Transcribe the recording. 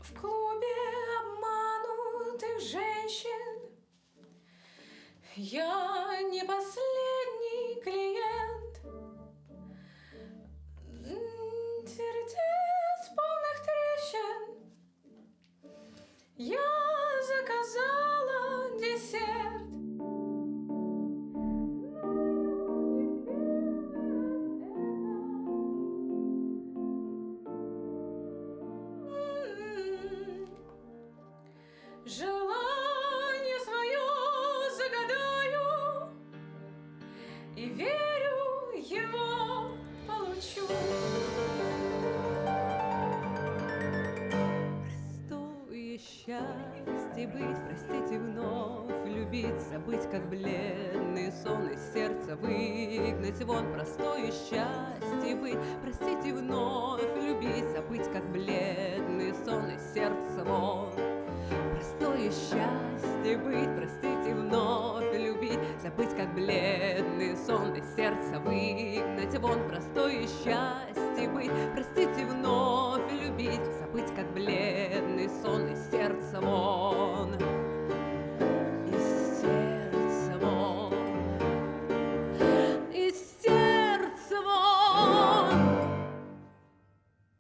В клубе обманутых женщин я не последний клиент. Сердец полных трещин я заказала десерт. Желание свое загадаю и верю, его получу. Простое счастье быть, простите, вновь любить, забыть, как бледный сон из сердца выгнать вон. Простое счастье быть, простите, вновь любить, забыть, как бледный сон из сердца вон. Простое счастье быть, простите, вновь любить, забыть, как бледный сон из сердца выгнать вон. Простое счастье быть, простите, вновь любить, забыть, как бледный сон из